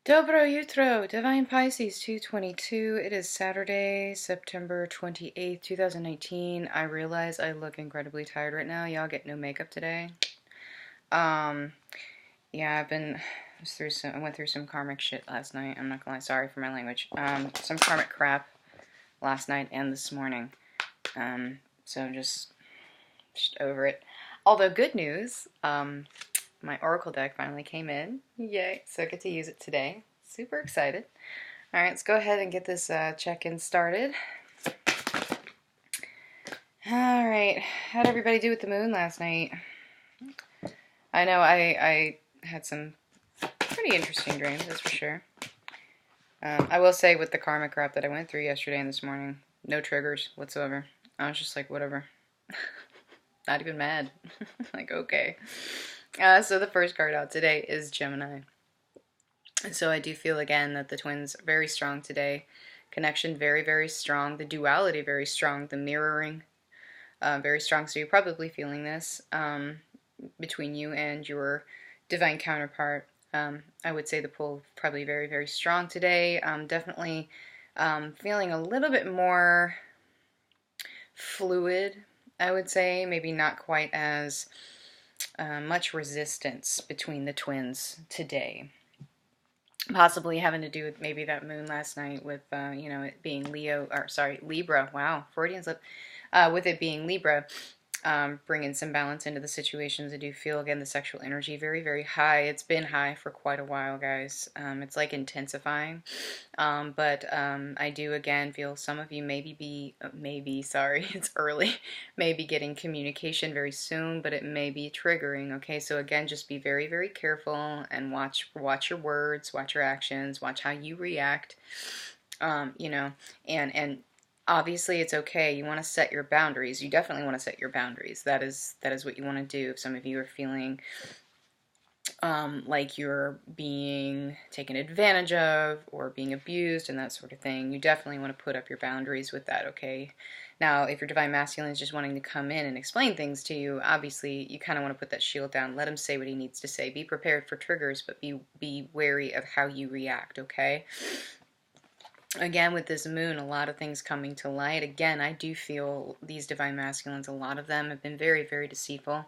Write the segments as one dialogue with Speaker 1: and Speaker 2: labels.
Speaker 1: Dobro jutro, Divine Pisces 222. It is Saturday, September 28th, 2019. I realize I look incredibly tired right now. Y'all get no makeup today. Um, yeah, I went through some karmic shit last night. I'm not gonna lie, sorry for my language. Some karmic crap last night and this morning. So I'm just over it. Although good news, my Oracle deck finally came in. Yay, so I get to use it today. Super excited. Alright, let's go ahead and get this check-in started. Alright, how'd everybody do with the moon last night? I know I had some pretty interesting dreams, that's for sure. I will say with the karmic crap that I went through yesterday and this morning, no triggers whatsoever. I was just like, whatever. Not even mad. Like, okay. So the first card out today is Gemini. And so I do feel again that the twins are very strong today. Connection very, very strong. The duality very strong. The mirroring very strong. So you're probably feeling this between you and your divine counterpart. I would say the pull probably very, very strong today. Definitely feeling a little bit more fluid, I would say. Maybe not quite as much resistance between the twins today. Possibly having to do with maybe that moon last night with, you know, it being Libra. Wow, Freudian slip. With it being Libra, bringing some balance into the situations. I do feel, again, the sexual energy very, very high. It's been high for quite a while, guys. It's like intensifying. But I do, again, feel some of you sorry, it's early, maybe getting communication very soon, but it may be triggering, okay? So again, just be very, very careful and watch your words, watch your actions, watch how you react, you know, and obviously, it's okay. You want to set your boundaries. You definitely want to set your boundaries. That is what you want to do. If some of you are feeling like you're being taken advantage of or being abused and that sort of thing, you definitely want to put up your boundaries with that, okay? Now, if your Divine Masculine is just wanting to come in and explain things to you, obviously, you kind of want to put that shield down. Let him say what he needs to say. Be prepared for triggers, but be wary of how you react, okay? Again, with this moon, a lot of things coming to light. Again, I do feel these Divine Masculines, a lot of them have been very, very deceitful.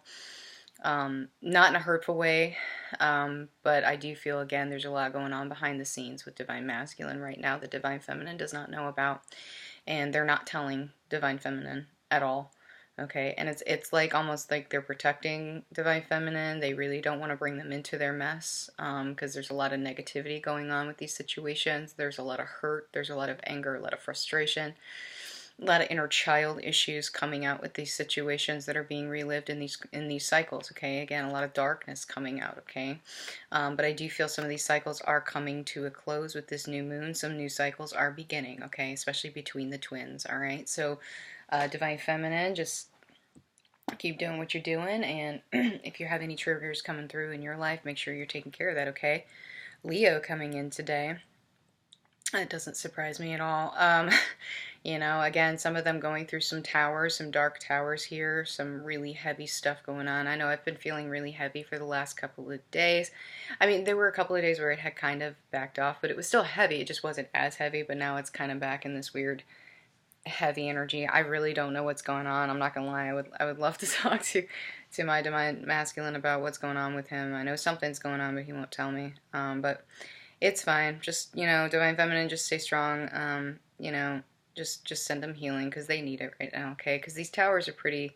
Speaker 1: Not in a hurtful way, but I do feel, again, there's a lot going on behind the scenes with Divine Masculine right now that Divine Feminine does not know about. And they're not telling Divine Feminine at all. Okay, and it's like almost like they're protecting Divine Feminine. They really don't want to bring them into their mess because there's a lot of negativity going on with these situations. There's a lot of hurt. There's a lot of anger, a lot of frustration, a lot of inner child issues coming out with these situations that are being relived in these cycles. Okay, again, a lot of darkness coming out. Okay, but I do feel some of these cycles are coming to a close with this new moon. Some new cycles are beginning. Okay, especially between the twins. All right, so Divine Feminine, just keep doing what you're doing, and if you have any triggers coming through in your life, make sure you're taking care of that, okay? Leo coming in today. That doesn't surprise me at all. You know, again, some of them going through some towers, some dark towers here, some really heavy stuff going on. I know I've been feeling really heavy for the last couple of days. I mean, there were a couple of days where it had kind of backed off, but it was still heavy. It just wasn't as heavy, but now it's kind of back in this weird heavy energy. I really don't know what's going on. I'm not gonna lie. I would love to talk to my Divine Masculine about what's going on with him. I know something's going on, but he won't tell me. But it's fine. Just, you know, Divine Feminine, just stay strong. You know, just send them healing because they need it right now. Okay, because these towers are pretty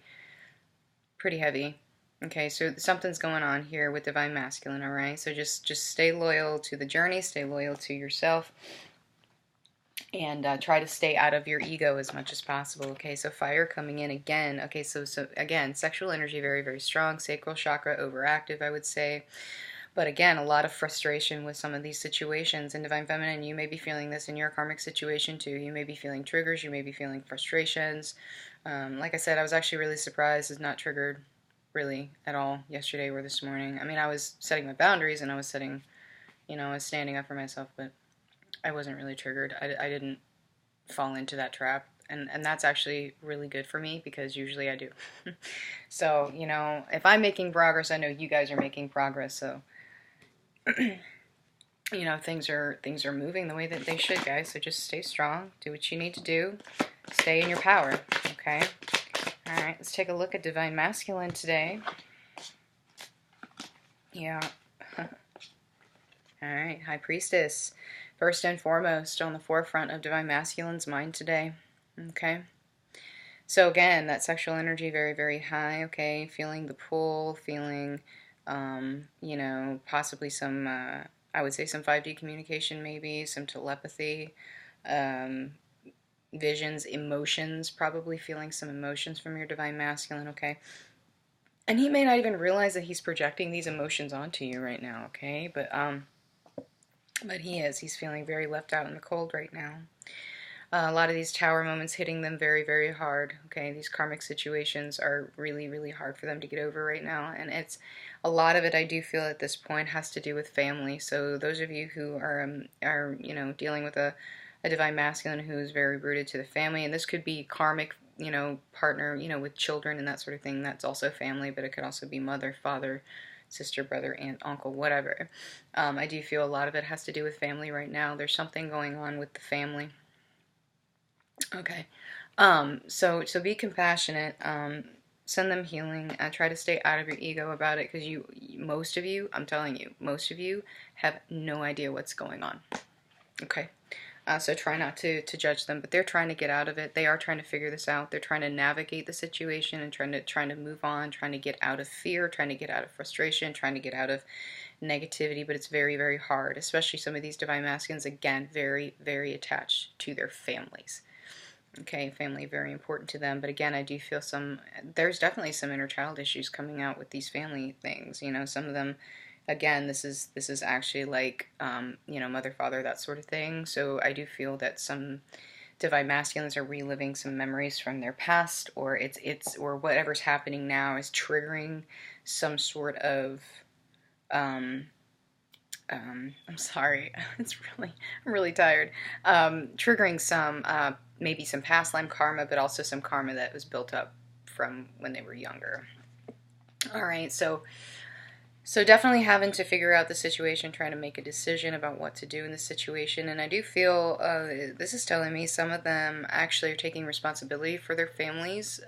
Speaker 1: heavy. Okay, so something's going on here with Divine Masculine. All right, so just stay loyal to the journey. Stay loyal to yourself. And try to stay out of your ego as much as possible. Okay, so fire coming in again. Okay, so again, sexual energy very, very strong. Sacral chakra overactive, I would say. But again, a lot of frustration with some of these situations. And Divine Feminine, you may be feeling this in your karmic situation too. You may be feeling triggers. You may be feeling frustrations. Like I said, I was actually really surprised it's not triggered really at all yesterday or this morning. I mean, I was setting my boundaries and I was setting, you know, I was standing up for myself, but I wasn't really triggered. I didn't fall into that trap. And that's actually really good for me because usually I do. So, you know, if I'm making progress, I know you guys are making progress. So you know, things are moving the way that they should, guys. So just stay strong. Do what you need to do. Stay in your power, okay? All right, let's take a look at Divine Masculine today. Yeah. All right, High Priestess. First and foremost, on the forefront of Divine Masculine's mind today, okay? So again, that sexual energy very, very high, okay? Feeling the pull, feeling, you know, possibly some, I would say some 5D communication maybe, some telepathy, visions, emotions, probably feeling some emotions from your Divine Masculine, okay? And he may not even realize that he's projecting these emotions onto you right now, okay? But he is. He's feeling very left out in the cold right now. A lot of these tower moments hitting them very, very hard. Okay, these karmic situations are really, really hard for them to get over right now. And it's a lot of it, I do feel at this point, has to do with family. So those of you who are you know, dealing with a Divine Masculine who is very rooted to the family, and this could be karmic, you know, partner, you know, with children and that sort of thing. That's also family, but it could also be mother, father, sister, brother, aunt, uncle, whatever. I do feel a lot of it has to do with family right now. There's something going on with the family. Okay, so be compassionate, send them healing, try to stay out of your ego about it, because most of you, I'm telling you, most of you have no idea what's going on, okay? So try not to judge them, but they're trying to get out of it. They are trying to figure this out. They're trying to navigate the situation and trying to move on, trying to get out of fear, trying to get out of frustration, trying to get out of negativity, but it's very, very hard, especially some of these Divine Masculines, again, very, very attached to their families. Okay, family very important to them, but again, I do feel there's definitely some inner child issues coming out with these family things. You know, some of them, again, this is actually like, you know, mother, father, that sort of thing. So I do feel that some Divine Masculines are reliving some memories from their past, or or whatever's happening now is triggering some sort of, I'm sorry, I'm really tired. Triggering some, maybe some past life karma, but also some karma that was built up from when they were younger. All right, so definitely having to figure out the situation, trying to make a decision about what to do in the situation. And I do feel, this is telling me some of them actually are taking responsibility for their families,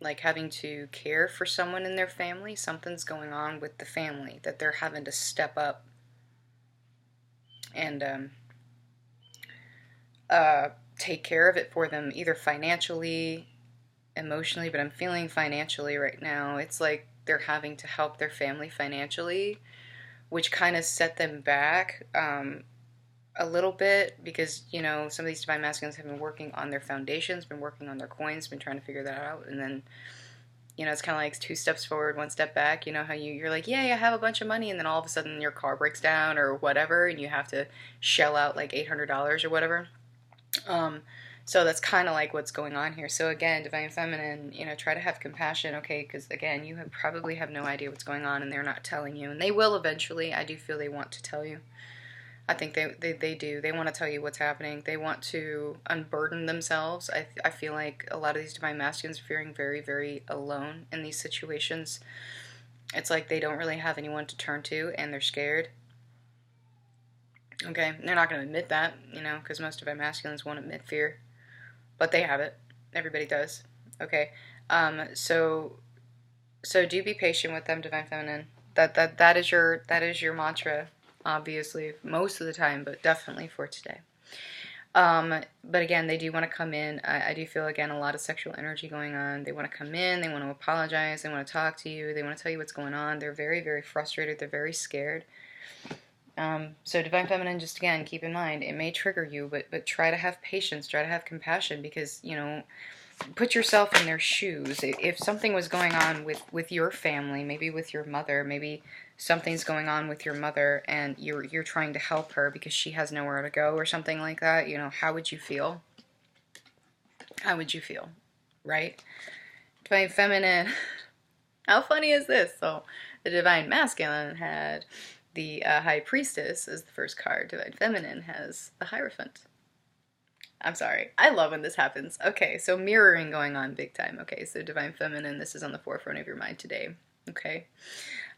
Speaker 1: like having to care for someone in their family. Something's going on with the family that they're having to step up and take care of it for them, either financially, emotionally, but I'm feeling financially right now. It's like they're having to help their family financially, which kind of set them back a little bit, because, you know, some of these Divine Masculines have been working on their foundations, been working on their coins, been trying to figure that out, and then, you know, it's kind of like 2 steps forward, 1 step back. You know how you're like, yay, I have a bunch of money, and then all of a sudden your car breaks down or whatever, and you have to shell out like $800 or whatever. So that's kind of like what's going on here. So again, Divine Feminine, you know, try to have compassion, okay? Because again, you probably have no idea what's going on, and they're not telling you, and they will eventually. I do feel they want to tell you. I think they do. They want to tell you what's happening. They want to unburden themselves. I feel like a lot of these Divine Masculines are feeling very, very alone in these situations. It's like they don't really have anyone to turn to, and they're scared. Okay, they're not going to admit that, you know, because most Divine Masculines won't admit fear. But they have it. Everybody does. Okay. So do be patient with them, Divine Feminine. That is your mantra, obviously, most of the time, but definitely for today. But again, they do want to come in. I do feel, again, a lot of sexual energy going on. They want to come in. They want to apologize. They want to talk to you. They want to tell you what's going on. They're very, very frustrated. They're very scared. So Divine Feminine, just again, keep in mind, it may trigger you, but try to have patience, try to have compassion, because, you know, put yourself in their shoes. If something was going on with your family, maybe with your mother, maybe something's going on with your mother, and you're trying to help her because she has nowhere to go or something like that, you know, how would you feel? How would you feel, right? Divine Feminine, how funny is this? So the Divine Masculine had the High Priestess as the first card. Divine Feminine has the Hierophant. I'm sorry. I love when this happens. Okay, so mirroring going on big time. Okay, so Divine Feminine, this is on the forefront of your mind today. Okay.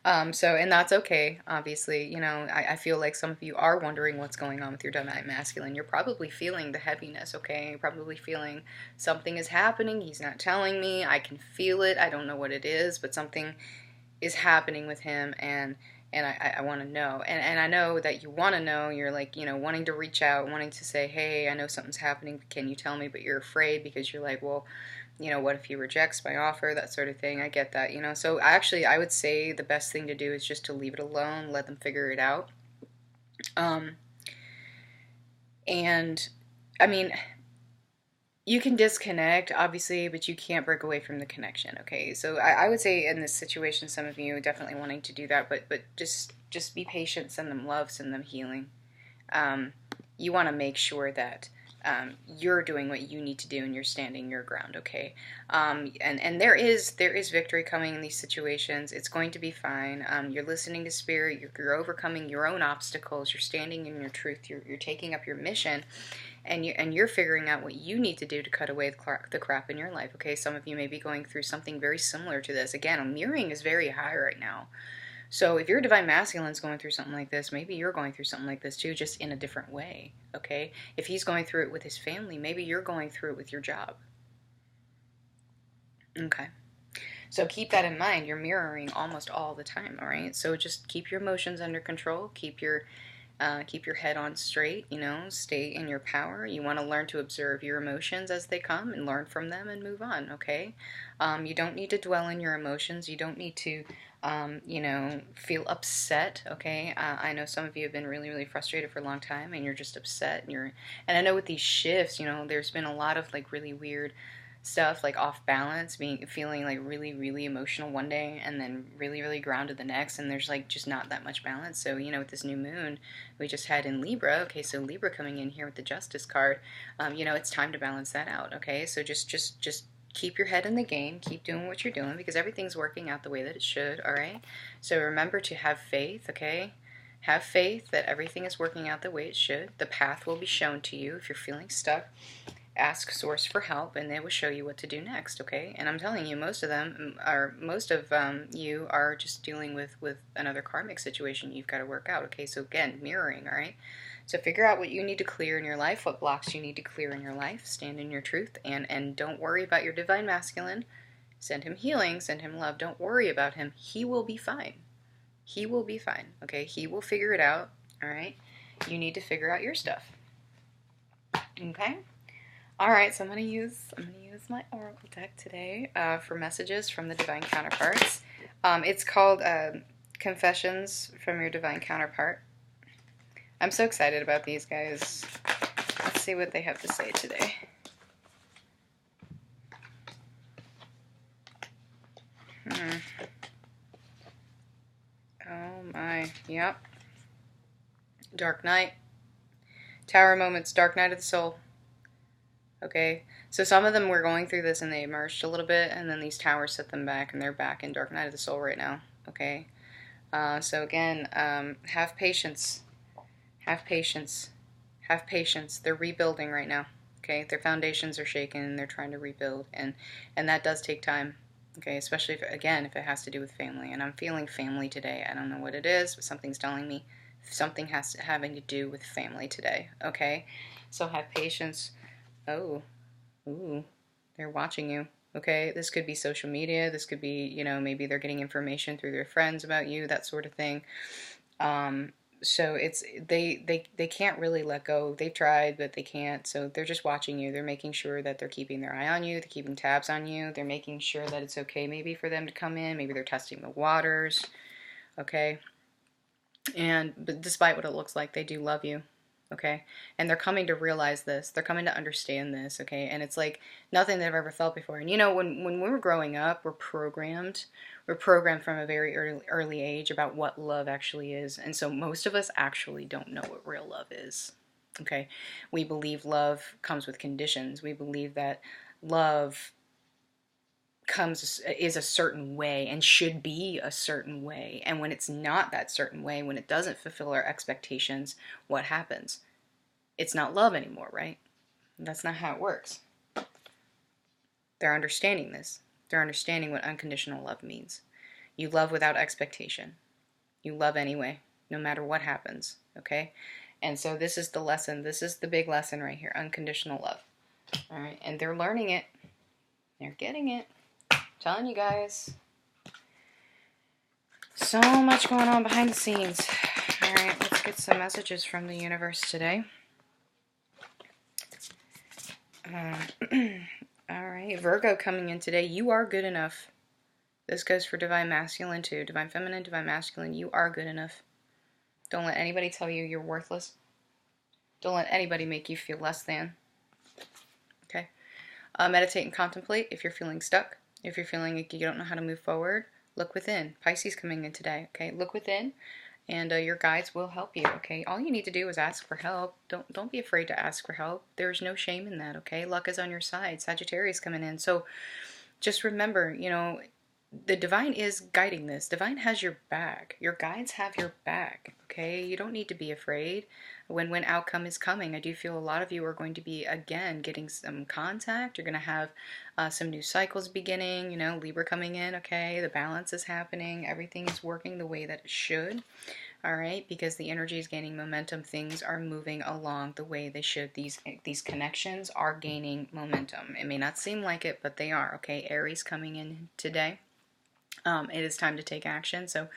Speaker 1: And that's okay, obviously. You know, I feel like some of you are wondering what's going on with your Divine Masculine. You're probably feeling the heaviness, okay? You're probably feeling something is happening. He's not telling me. I can feel it. I don't know what it is, but something is happening with him, and I want to know. And I know that you want to know. You're like, you know, wanting to reach out, wanting to say, hey, I know something's happening. Can you tell me? But you're afraid because you're like, well, you know, what if he rejects my offer, that sort of thing. I get that, you know. So actually, I would say the best thing to do is just to leave it alone, let them figure it out. And I mean, you can disconnect, obviously, but you can't break away from the connection, okay? So I would say in this situation, some of you are definitely wanting to do that, but just be patient, send them love, send them healing. You want to make sure that you're doing what you need to do and you're standing your ground, okay? And there is victory coming in these situations. It's going to be fine. You're listening to spirit. You're overcoming your own obstacles. You're standing in your truth. You're taking up your mission, and you're figuring out what you need to do to cut away the crap in your life, okay? Some of you may be going through something very similar to this. Again, mirroring is very high right now. So if your Divine Masculine is going through something like this, maybe you're going through something like this too, just in a different way, okay? If he's going through it with his family, maybe you're going through it with your job. Okay. So keep that in mind. You're mirroring almost all the time, all right? So just keep your emotions under control. Keep your head on straight, you know, stay in your power. You want to learn to observe your emotions as they come and learn from them and move on, okay? You don't need to dwell in your emotions. You don't need to, you know, feel upset, okay? I know some of you have been really, really frustrated for a long time and you're just upset. And I know with these shifts, you know, there's been a lot of like really weird stuff, like off balance, feeling like really, really emotional one day and then really, really grounded the next, and there's like just not that much balance. So, you know, with this new moon we just had in Libra, okay, so Libra coming in here with the Justice card, you know, it's time to balance that out, okay? So just keep your head in the game, keep doing what you're doing, because everything's working out the way that it should, all right? So remember to have faith, okay? Have faith that everything is working out the way it should. The path will be shown to you. If you're feeling stuck, ask source for help and they will show you what to do next, okay? And I'm telling you, most of you are just dealing with another karmic situation you've got to work out, okay? So again, mirroring, all right? So figure out what you need to clear in your life, what blocks you need to clear in your life, stand in your truth, and don't worry about your Divine Masculine. Send him healing, send him love. Don't worry about him. He will be fine. He will be fine, okay? He will figure it out, all right? You need to figure out your stuff, okay? All right, so I'm gonna use my Oracle deck today for messages from the Divine Counterparts. It's called Confessions from Your Divine Counterpart. I'm so excited about these guys. Let's see what they have to say today. Oh my, yep. Dark Night. Tower moments, Dark Night of the Soul. Okay, so some of them were going through this and they emerged a little bit, and then these towers set them back, and they're back in Dark Night of the Soul right now. Okay, so again, have patience. Have patience. Have patience. They're rebuilding right now. Okay, their foundations are shaken and they're trying to rebuild, and that does take time. Okay, especially if it has to do with family, and I'm feeling family today. I don't know what it is, but something's telling me something having to do with family today. Okay, so have patience. Oh, ooh, they're watching you. Okay, this could be social media. This could be, you know, maybe they're getting information through their friends about you, that sort of thing. So it's they can't really let go. They've tried, but they can't. So they're just watching you. They're making sure that they're keeping their eye on you. They're keeping tabs on you. They're making sure that it's okay maybe for them to come in. Maybe they're testing the waters. Okay. But despite what it looks like, they do love you. Okay, and they're coming to realize this. They're coming to understand this, okay? And it's like nothing they've ever felt before. And you know, when we were growing up, we're programmed from a very early age about what love actually is. And so most of us actually don't know what real love is, okay? We believe love comes with conditions. We believe that love is a certain way and should be a certain way, and when it's not that certain way, when it doesn't fulfill our expectations, what happens? It's not love anymore, right? That's not how it works. They're understanding this. They're understanding what unconditional love means. You love without expectation. You love anyway, no matter what happens, okay? And so this is the lesson. This is the big lesson right here, unconditional love. All right, and they're learning it. They're getting it. I'm telling you guys. So much going on behind the scenes. All right, let's get some messages from the universe today. All right, Virgo coming in today. You are good enough. This goes for Divine Masculine too. Divine Feminine, Divine Masculine. You are good enough. Don't let anybody tell you you're worthless. Don't let anybody make you feel less than. Okay? Meditate and contemplate if you're feeling stuck. If you're feeling like you don't know how to move forward, look within. Pisces coming in today. Okay? Look within, and your guides will help you. Okay? All you need to do is ask for help. Don't be afraid to ask for help. There's no shame in that. Okay? Luck is on your side. Sagittarius coming in. So just remember, you know, the divine is guiding this. Divine has your back. Your guides have your back. Okay? You don't need to be afraid. When outcome is coming, I do feel a lot of you are going to be, again, getting some contact. You're going to have some new cycles beginning, you know, Libra coming in, okay? The balance is happening. Everything is working the way that it should, all right? Because the energy is gaining momentum. Things are moving along the way they should. These connections are gaining momentum. It may not seem like it, but they are, okay? Aries coming in today. It is time to take action. So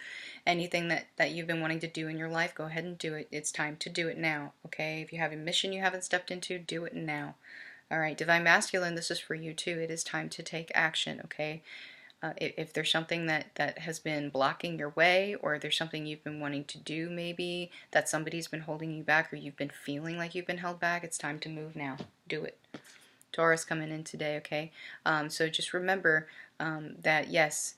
Speaker 1: anything that you've been wanting to do in your life, go ahead and do it. It's time to do it now, okay? If you have a mission you haven't stepped into, do it now. All right, Divine Masculine, this is for you too. It is time to take action, okay? If there's something that has been blocking your way, or there's something you've been wanting to do maybe that somebody's been holding you back, or you've been feeling like you've been held back, it's time to move now. Do it. Taurus coming in today, okay? So just remember that yes,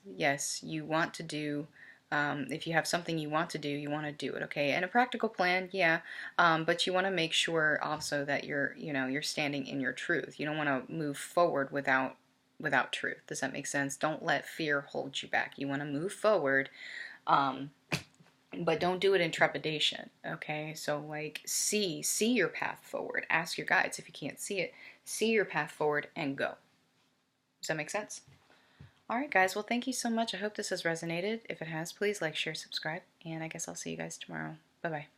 Speaker 1: you want to do, if you have something you want to do, you want to do it, okay? And a practical plan, yeah, but you want to make sure also that you're standing in your truth. You don't want to move forward without truth. Does that make sense? Don't let fear hold you back. You want to move forward, but don't do it in trepidation, okay? So like see your path forward. Ask your guides if you can't see it. See your path forward and go. Does that make sense? All right, guys. Well, thank you so much. I hope this has resonated. If it has, please like, share, subscribe, and I guess I'll see you guys tomorrow. Bye-bye.